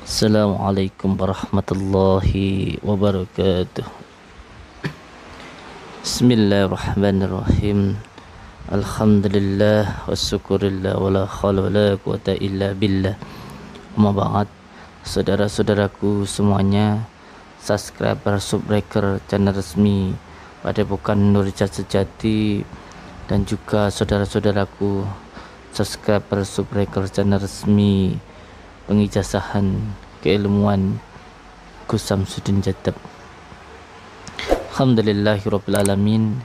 Assalamualaikum warahmatullahi wabarakatuh. Bismillahirrahmanirrahim. Alhamdulillah wassyukurillah wala haula wala quwata illa billah. Amma ba'd. Saudara-saudaraku semuanya, subscriber subbreaker channel resmi Padepokan Nurjat Sejati, dan juga saudara-saudaraku subscriber subbreaker channel resmi pengijazahan keilmuan Gus Samsudin Jadab. Alhamdulillahirabbil alamin.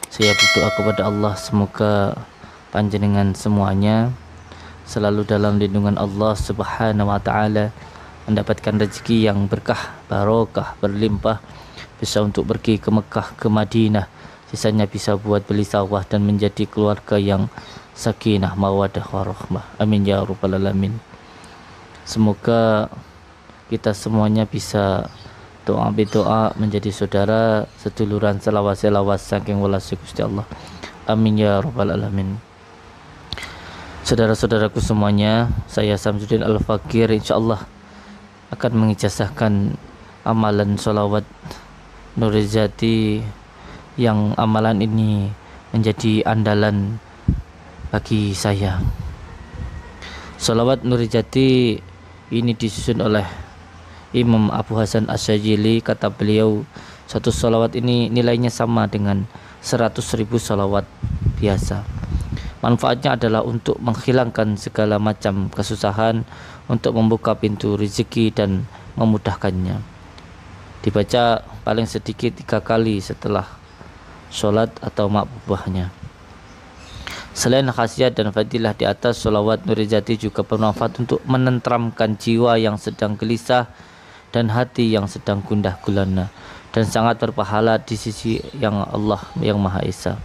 Saya berdoa kepada Allah semoga panjenengan semuanya selalu dalam lindungan Allah Subhanahu wa taala, mendapatkan rezeki yang berkah, barokah, berlimpah, bisa untuk pergi ke Mekah, ke Madinah, sisanya bisa buat beli sawah dan menjadi keluarga yang sakinah, mawaddah, warahmah. Amin ya rabbal alamin. Semoga kita semuanya bisa doa menjadi saudara, seduluran, selawas saking welasi Gusti Allah. Amin ya rabbal alamin. Saudara-saudaraku semuanya, saya Samsudin Al-Fakir insyaallah akan mengijazahkan amalan sholawat Nurijati, yang amalan ini menjadi andalan bagi saya. Sholawat Nurijati ini disusun oleh Imam Abu Hasan Asyajili. Kata beliau, satu sholawat ini nilainya sama dengan 100.000 sholawat biasa. Manfaatnya adalah untuk menghilangkan segala macam kesusahan, untuk membuka pintu rezeki dan memudahkannya. Dibaca paling sedikit 3 kali setelah sholat atau makbubahnya. Selain khasiat dan fadilah di atas, sholawat Nurijati juga bermanfaat untuk menenteramkan jiwa yang sedang gelisah dan hati yang sedang gundah gulana, dan sangat berpahala di sisi yang Allah yang Maha Esa.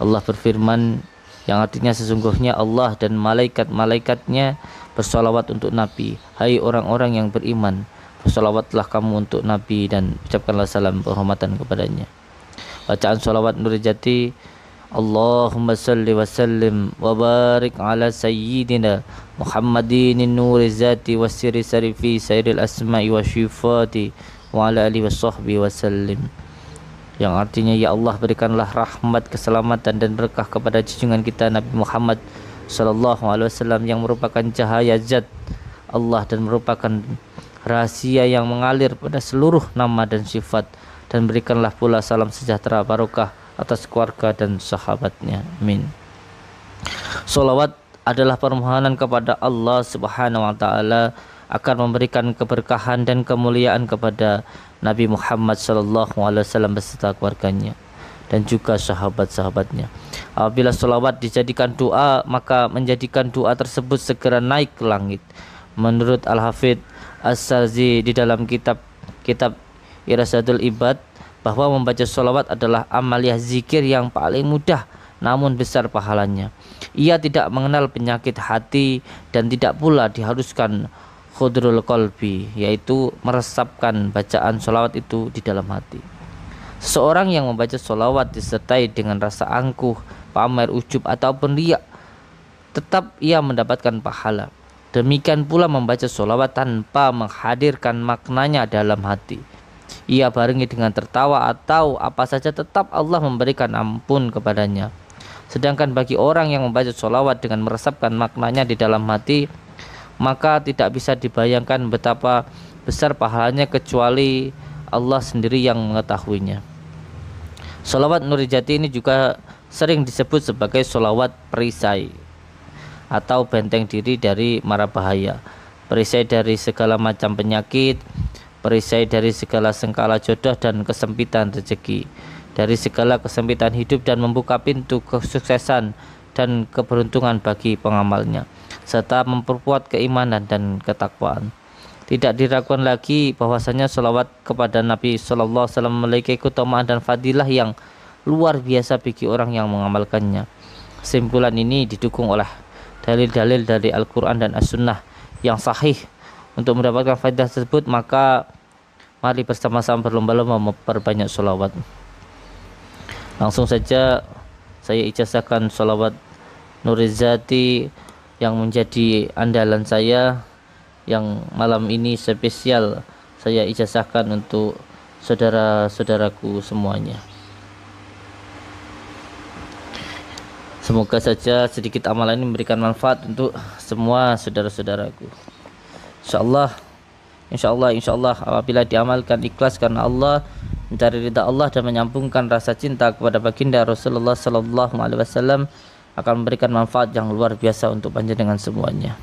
Allah berfirman, yang artinya sesungguhnya Allah dan malaikat-malaikatnya bersolawat untuk Nabi. Hai orang-orang yang beriman, bersolawatlah kamu untuk Nabi dan ucapkanlah salam penghormatan kepadanya. Bacaan sholawat Nurijati: Allahumma salli wa sallim wa barik ala sayyidina Muhammadin nuri zati wa siri sarifi sairil asma'i wa syifati wa ala alihi wa sahbihi wa sallim. Yang artinya, ya Allah, berikanlah rahmat, keselamatan dan berkah kepada junjungan kita Nabi Muhammad sallallahu alaihi wasallam, yang merupakan cahaya zat Allah dan merupakan rahasia yang mengalir pada seluruh nama dan sifat, dan berikanlah pula salam sejahtera barokah atas keluarga dan sahabatnya. Amin. Sholawat adalah permohonan kepada Allah Subhanahu wa taala akan memberikan keberkahan dan kemuliaan kepada Nabi Muhammad sallallahu alaihi wasallam beserta keluarganya dan juga sahabat-sahabatnya. Apabila sholawat dijadikan doa, maka menjadikan doa tersebut segera naik ke langit. Menurut Al-Hafidz As-Sarzi di dalam kitab Irasadul Ibad, bahwa membaca sholawat adalah amaliyah zikir yang paling mudah namun besar pahalanya. Ia tidak mengenal penyakit hati dan tidak pula diharuskan khudrul qalbi, yaitu meresapkan bacaan sholawat itu di dalam hati. Seseorang yang membaca sholawat disertai dengan rasa angkuh, pamer, ujub ataupun riya, tetap ia mendapatkan pahala. Demikian pula membaca sholawat tanpa menghadirkan maknanya dalam hati, ia barengi dengan tertawa atau apa saja, tetap Allah memberikan ampun kepadanya. Sedangkan bagi orang yang membaca sholawat dengan meresapkan maknanya di dalam hati, maka tidak bisa dibayangkan betapa besar pahalanya kecuali Allah sendiri yang mengetahuinya. Sholawat Nurijati ini juga sering disebut sebagai sholawat perisai atau benteng diri dari mara bahaya, perisai dari segala macam penyakit, perisai dari segala sengkala jodoh dan kesempitan rezeki, dari segala kesempitan hidup, dan membuka pintu kesuksesan dan keberuntungan bagi pengamalnya, serta memperkuat keimanan dan ketakwaan. Tidak diragukan lagi bahwasanya sholawat kepada Nabi sallallahu alaihi wasallam memiliki keutamaan dan fadilah yang luar biasa bagi orang yang mengamalkannya. Kesimpulan ini didukung oleh dalil-dalil dari Al-Quran dan As-Sunnah yang sahih. Untuk mendapatkan faidah tersebut, maka mari bersama-sama berlomba-lomba memperbanyak sholawat. Langsung saja saya ijazahkan sholawat Nurijati yang menjadi andalan saya yang malam ini spesial saya ijazahkan untuk saudara-saudaraku semuanya. Semoga saja sedikit amalan ini memberikan manfaat untuk semua saudara-saudaraku. Insyaallah apabila diamalkan ikhlas karena Allah, mencari ridha Allah dan menyambungkan rasa cinta kepada baginda Rasulullah sallallahu alaihi wasallam, akan memberikan manfaat yang luar biasa untuk panjenengan semuanya.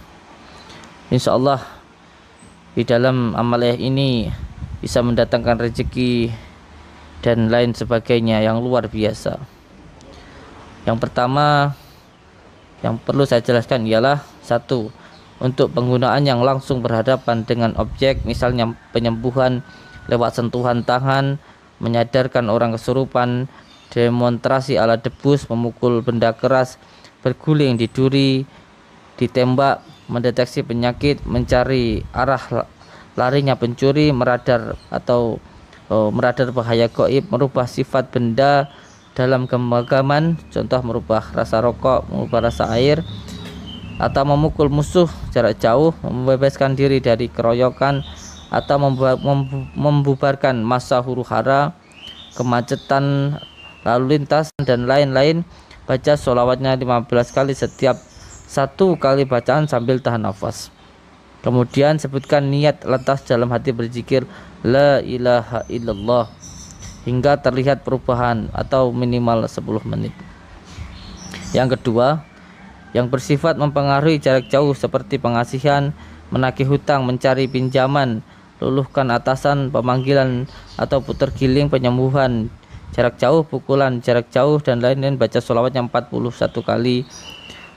Insyaallah di dalam amalan ini bisa mendatangkan rezeki dan lain sebagainya yang luar biasa. Yang pertama yang perlu saya jelaskan ialah satu, untuk penggunaan yang langsung berhadapan dengan objek, misalnya penyembuhan lewat sentuhan tangan, menyadarkan orang kesurupan, demonstrasi alat debus, memukul benda keras, berguling di duri, ditembak, mendeteksi penyakit, mencari arah larinya pencuri, meradar bahaya gaib, merubah sifat benda dalam genggaman, contoh merubah rasa rokok, merubah rasa air, atau memukul musuh jarak jauh, membebaskan diri dari keroyokan, atau membubarkan massa huru-hara, kemacetan lalu lintas, dan lain-lain. Baca sholawatnya 15 kali setiap satu kali bacaan sambil tahan nafas. Kemudian sebutkan niat lantas dalam hati berzikir la ilaha illallah hingga terlihat perubahan atau minimal 10 menit. Yang kedua, yang bersifat mempengaruhi jarak jauh seperti pengasihan, menagih hutang, mencari pinjaman, luluhkan atasan, pemanggilan atau putar giling, penyembuhan jarak jauh, pukulan jarak jauh, dan lain-lain. Baca sholawatnya 41 kali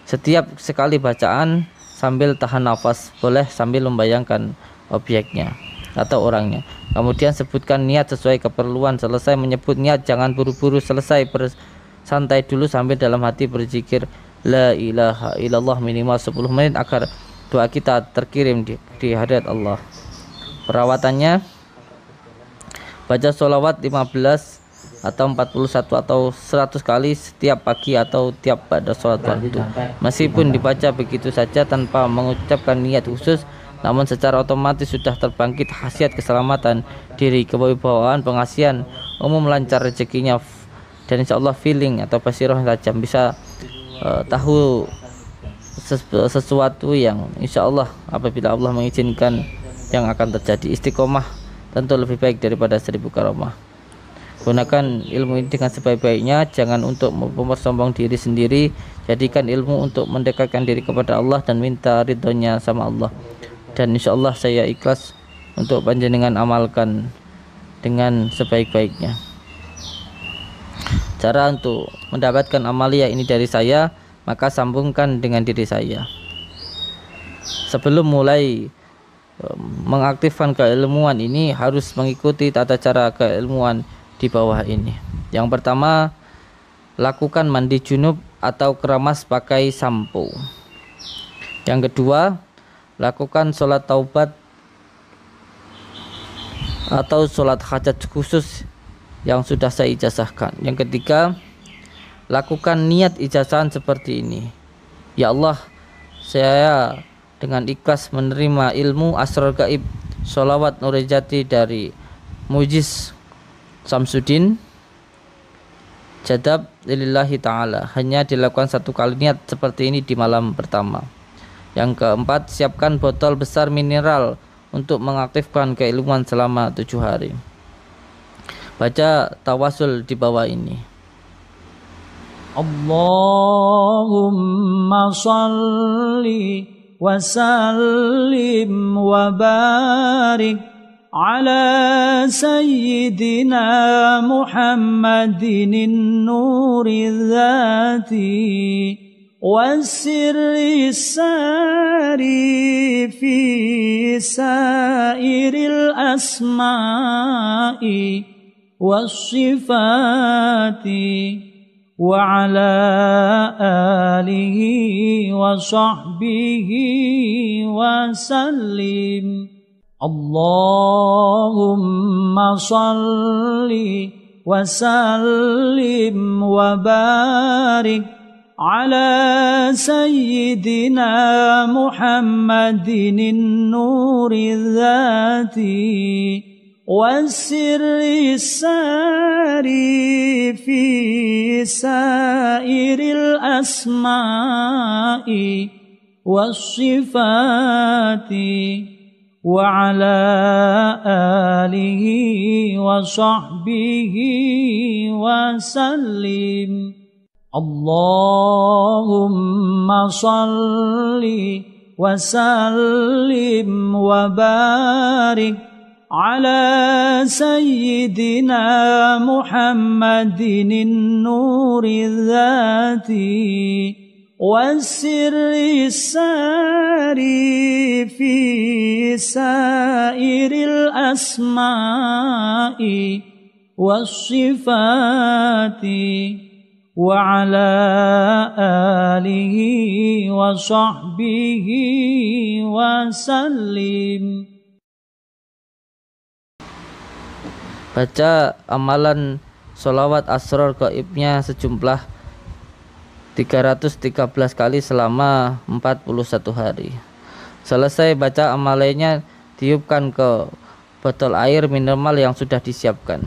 setiap sekali bacaan sambil tahan nafas, boleh sambil membayangkan objeknya atau orangnya. Kemudian sebutkan niat sesuai keperluan. Selesai menyebut niat jangan buru-buru selesai, bersantai dulu sambil dalam hati berzikir la ilaha illallah minimal 10 menit agar doa kita terkirim di hadirat Allah. Perawatannya, baca sholawat 15 atau 41 atau 100 kali setiap pagi atau tiap pada sholat waktu. Meskipun dibaca begitu saja tanpa mengucapkan niat khusus, namun secara otomatis sudah terbangkit khasiat keselamatan diri, kewibawaan, pengasihan, umum lancar rezekinya, dan insya Allah feeling atau basiroh tajam, bisa tahu sesuatu yang insya Allah apabila Allah mengizinkan yang akan terjadi. Istiqomah tentu lebih baik daripada 1000 karamah. Gunakan ilmu ini dengan sebaik-baiknya, jangan untuk mempersombong diri sendiri. Jadikan ilmu untuk mendekatkan diri kepada Allah dan minta ridhonya sama Allah. Dan insya Allah saya ikhlas untuk panjenengan amalkan dengan sebaik-baiknya. Cara untuk mendapatkan amalia ini dari saya, maka sambungkan dengan diri saya. Sebelum mulai mengaktifkan keilmuan ini, harus mengikuti tata cara keilmuan di bawah ini. Yang pertama, lakukan mandi junub atau keramas pakai sampo. Yang kedua, lakukan sholat taubat atau sholat hajat khusus yang sudah saya ijazahkan. Yang ketiga, lakukan niat ijazahan seperti ini. Ya Allah, saya dengan ikhlas menerima ilmu asrar gaib sholawat Nurijati dari Mujiz Samsudin Jadab lillahi ta'ala. Hanya dilakukan satu kali niat seperti ini di malam pertama. Yang keempat, siapkan botol besar mineral untuk mengaktifkan keilmuan selama 7 hari. Baca tawasul di bawah ini. Allahumma salli wa sallim wa barik ala sayyidina Muhammadin nuri dhati والسر الساري في سائر الأسماء والصفات وعلى آله وصحبه وسلم اللهم صل وسلم وبارك على سيدنا محمد النور الذاتي والسر الساري في سائر الأسماء والصفات وعلى آله وصحبه وسلم. اللهم صل وسلم وبارك على سيدنا محمد النور الذاتي والسر الساري في سائر الأسماء والصفات وعلى آله وصحبه وسلم. Baca amalan sholawat asror gaibnya sejumlah 313 kali selama 41 hari. Selesai baca amalannya, tiupkan ke botol air minimal yang sudah disiapkan.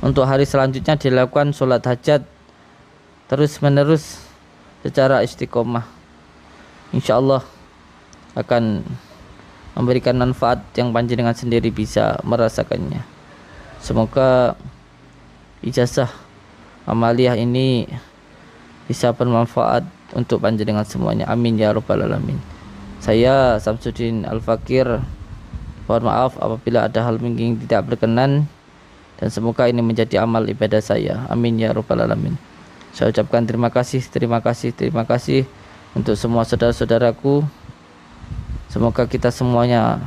Untuk hari selanjutnya dilakukan sholat hajat terus menerus secara istiqomah. InsyaAllah akan memberikan manfaat yang panjenengan sendiri bisa merasakannya. Semoga ijazah amaliyah ini bisa bermanfaat untuk panjenengan semuanya. Amin ya rabbal alamin. Saya Samsudin Al-Fakir, mohon maaf apabila ada hal yang tidak berkenan, dan semoga ini menjadi amal ibadah saya. Amin ya rabbal alamin. Saya ucapkan terima kasih untuk semua saudara-saudaraku. Semoga kita semuanya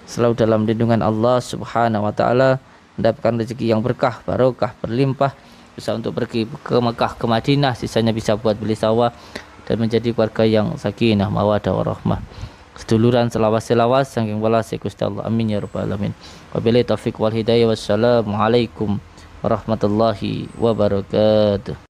selalu dalam lindungan Allah Subhanahu wa taala, mendapatkan rezeki yang berkah, barokah, berlimpah, bisa untuk pergi ke Mekah, ke Madinah, sisanya bisa buat beli sawah dan menjadi keluarga yang sakinah, mawadah, warahmah, seduluran, selawas saking walase Gusti Allah. Amin ya rabbal alamin. Wabillahi taufiq wal hidayah. Wassalamualaikum warahmatullahi wabarakatuh.